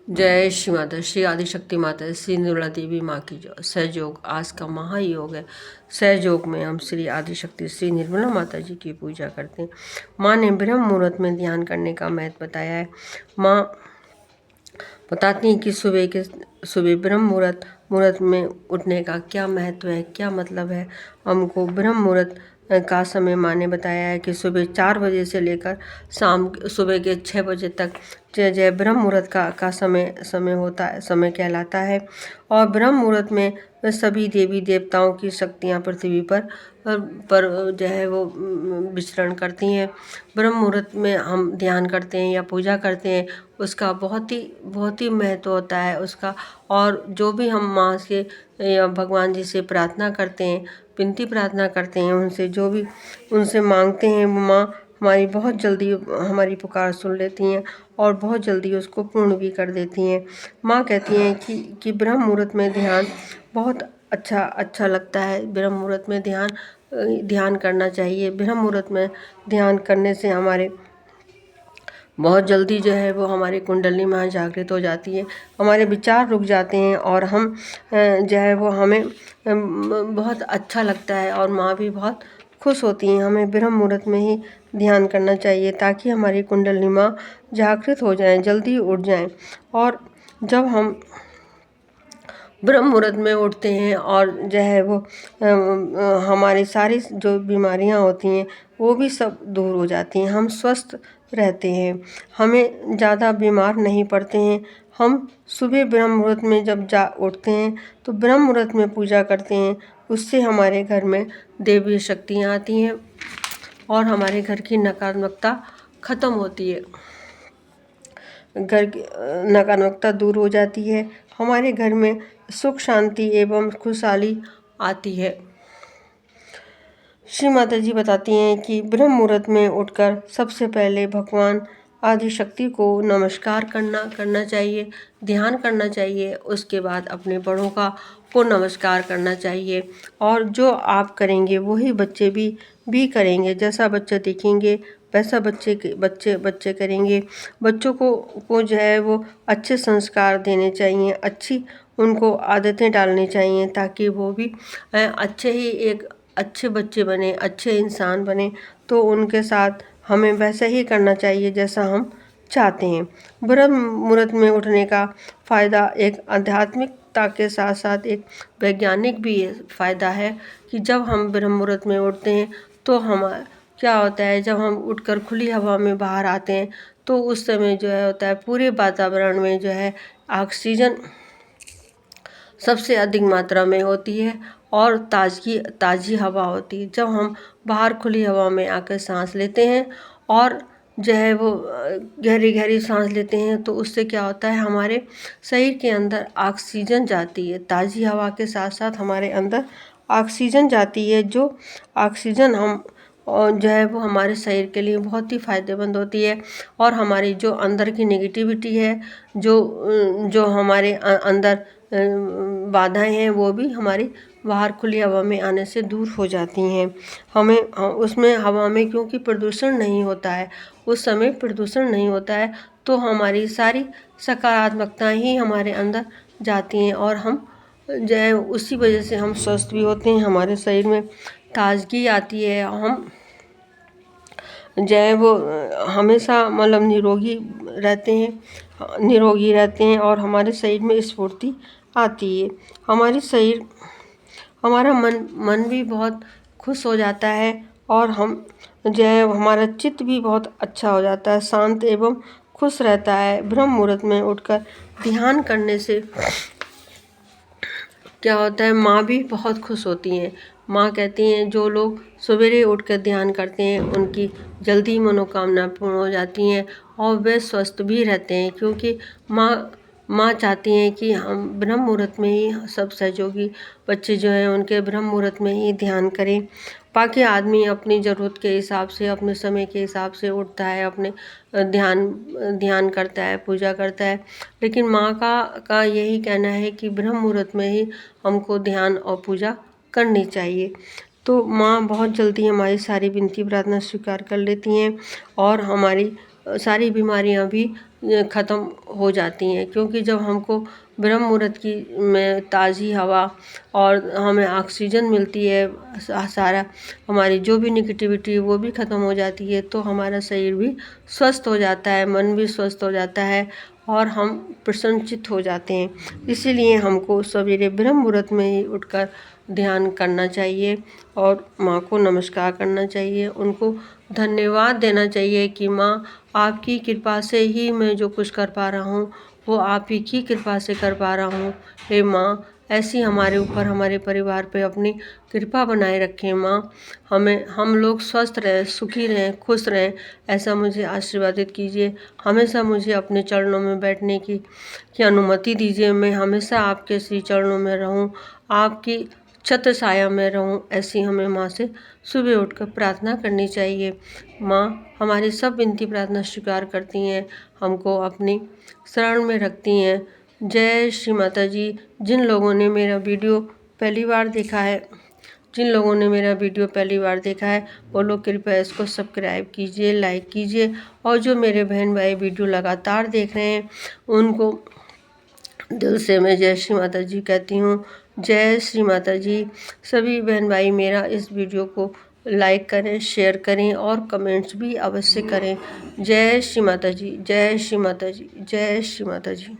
जय श्री माता श्री आदिशक्ति माता श्री निर्मला देवी माँ की जय। सहयोग आज का महायोग है। सहयोग में हम श्री आदिशक्ति श्री निर्मला माता जी की पूजा करते हैं। माँ ने ब्रह्म मुहूर्त में ध्यान करने का महत्व बताया है। माँ बताती हैं कि सुबह ब्रह्म मुहूर्त में उठने का क्या महत्व है, क्या मतलब है। हमको ब्रह्म मुहूर्त का समय माँ ने बताया है कि सुबह 4 बजे से लेकर शाम सुबह के 6 बजे तक जय ब्रह्म मुहूर्त का समय होता है, समय कहलाता है। और ब्रह्म मुहूर्त में सभी देवी देवताओं की शक्तियाँ पृथ्वी पर जो है वो विचरण करती हैं। ब्रह्म मुहूर्त में हम ध्यान करते हैं या पूजा करते हैं, उसका बहुत ही महत्व होता है उसका। और जो भी हम माँ से या भगवान जी से प्रार्थना करते हैं, विनती प्रार्थना करते हैं, उनसे जो भी उनसे मांगते हैं, वो माँ हमारी बहुत जल्दी हमारी पुकार सुन लेती हैं और बहुत जल्दी उसको पूर्ण भी कर देती हैं। माँ कहती हैं कि ब्रह्म मुहूर्त में ध्यान बहुत अच्छा लगता है। ब्रह्म मुहूर्त में ध्यान करना चाहिए। ब्रह्म मुहूर्त में ध्यान करने से हमारे बहुत जल्दी जो है वो हमारी कुंडली माँ जागृत हो जाती है, हमारे विचार रुक जाते हैं और हम जो है वो हमें बहुत अच्छा लगता है और माँ भी बहुत खुश होती हैं। हमें ब्रह्म मुहूर्त में ही ध्यान करना चाहिए ताकि हमारी कुंडली माँ जागृत हो जाएं, जल्दी उठ जाएं। और जब हम ब्रह्म मुहूर्त में उठते हैं और जो है वो हमारी सारी जो बीमारियां होती हैं वो भी सब दूर हो जाती हैं, हम स्वस्थ रहते हैं, हमें ज़्यादा बीमार नहीं पड़ते हैं। हम सुबह ब्रह्म मुहूर्त में जब उठते हैं तो ब्रह्म मुहूर्त में पूजा करते हैं, उससे हमारे घर में देवी शक्तियाँ आती हैं और हमारे घर की नकारात्मकता ख़त्म होती है, घर की नकारात्मकता दूर हो जाती है, हमारे घर में सुख शांति एवं खुशहाली आती है। श्री माता जी बताती हैं कि ब्रह्म मुहूर्त में उठकर सबसे पहले भगवान आदिशक्ति को नमस्कार करना चाहिए, ध्यान करना चाहिए। उसके बाद अपने बड़ों को नमस्कार करना चाहिए। और जो आप करेंगे वही बच्चे भी करेंगे। जैसा बच्चे देखेंगे वैसा बच्चे करेंगे। बच्चों को जो है वो अच्छे संस्कार देने चाहिए, अच्छी उनको आदतें डालनी चाहिए ताकि वो भी एक अच्छे बच्चे बने, अच्छे इंसान बने। तो उनके साथ हमें वैसा ही करना चाहिए जैसा हम चाहते हैं। ब्रह्म मुहूर्त में उठने का फ़ायदा एक आध्यात्मिकता के साथ साथ एक वैज्ञानिक भी फ़ायदा है कि जब हम ब्रह्म मुहूर्त में उठते हैं तो हम क्या होता है, जब हम उठकर खुली हवा में बाहर आते हैं तो उस समय जो है होता है पूरे वातावरण में जो है ऑक्सीजन सबसे अधिक मात्रा में होती है और ताज़ी हवा होती है। जब हम बाहर खुली हवा में आकर सांस लेते हैं और जो है वो गहरी सांस लेते हैं तो उससे क्या होता है, हमारे शरीर के अंदर ऑक्सीजन जाती है। ताज़ी हवा के साथ साथ हमारे अंदर ऑक्सीजन जाती है, जो ऑक्सीजन हम और जो है वो हमारे शरीर के लिए बहुत ही फ़ायदेमंद होती है। और हमारी जो अंदर की नेगेटिविटी है, जो हमारे अंदर बाधाएं हैं, वो भी हमारी बाहर खुली हवा में आने से दूर हो जाती हैं। हमें उसमें हवा में क्योंकि प्रदूषण नहीं होता है, उस समय प्रदूषण नहीं होता है तो हमारी सारी सकारात्मकता ही हमारे अंदर जाती हैं और हम जो है उसी वजह से हम स्वस्थ भी होते हैं, हमारे शरीर में ताजगी आती है। हम जो है वो हमेशा मतलब निरोगी रहते हैं और हमारे शरीर में स्फूर्ति आती है। हमारा मन भी बहुत खुश हो जाता है और हम जो है हमारा चित्त भी बहुत अच्छा हो जाता है, शांत एवं खुश रहता है। ब्रह्म मुहूर्त में उठकर ध्यान करने से क्या होता है, माँ भी बहुत खुश होती हैं। माँ कहती हैं जो लोग सवेरे उठकर ध्यान करते हैं उनकी जल्दी मनोकामना पूर्ण हो जाती हैं और वे स्वस्थ भी रहते हैं, क्योंकि माँ चाहती हैं कि हम ब्रह्म मुहूर्त में ही सब सहयोगी बच्चे जो हैं उनके ब्रह्म मुहूर्त में ही ध्यान करें। बाकी आदमी अपनी ज़रूरत के हिसाब से, अपने समय के हिसाब से उठता है, अपने ध्यान करता है, पूजा करता है। लेकिन माँ का यही कहना है कि ब्रह्म मुहूर्त में ही हमको ध्यान और पूजा करनी चाहिए। तो माँ बहुत जल्दी हमारी सारी विनती प्रार्थना स्वीकार कर लेती हैं और हमारी सारी बीमारियाँ भी ख़त्म हो जाती हैं, क्योंकि जब हमको ब्रह्म मुहूर्त की में ताज़ी हवा और हमें ऑक्सीजन मिलती है, सारा हमारी जो भी निगेटिविटी है वो भी ख़त्म हो जाती है, तो हमारा शरीर भी स्वस्थ हो जाता है, मन भी स्वस्थ हो जाता है और हम प्रसन्नचित्त हो जाते हैं। इसीलिए हमको सवेरे ब्रह्म मुहूर्त में ही उठकर ध्यान करना चाहिए और माँ को नमस्कार करना चाहिए, उनको धन्यवाद देना चाहिए कि माँ आपकी कृपा से ही मैं जो कुछ कर पा रहा हूँ वो आप ही की कृपा से कर पा रहा हूँ। हे माँ, ऐसी हमारे ऊपर, हमारे परिवार पे अपनी कृपा बनाए रखें माँ। हम लोग स्वस्थ रहें, सुखी रहें, खुश रहें, ऐसा मुझे आशीर्वादित कीजिए। हमेशा मुझे अपने चरणों में बैठने की अनुमति दीजिए। मैं हमेशा आपके श्री चरणों में रहूं, आपकी छत्र छाया में रहूं, ऐसी हमें माँ से सुबह उठकर प्रार्थना करनी चाहिए। माँ हमारी सब विनती प्रार्थना स्वीकार करती हैं, हमको अपनी शरण में रखती हैं। जय श्री माता जी। जिन लोगों ने मेरा वीडियो पहली बार देखा है, वो लोग कृपया इसको सब्सक्राइब कीजिए, लाइक कीजिए, और जो मेरे बहन भाई वीडियो लगातार देख रहे हैं उनको दिल से मैं जय श्री माता जी कहती हूँ। जय श्री माता जी। सभी बहन भाई मेरा इस वीडियो को लाइक करें, शेयर करें और कमेंट्स भी अवश्य करें। जय श्री माता जी, जय श्री माता जी, जय श्री माता जी।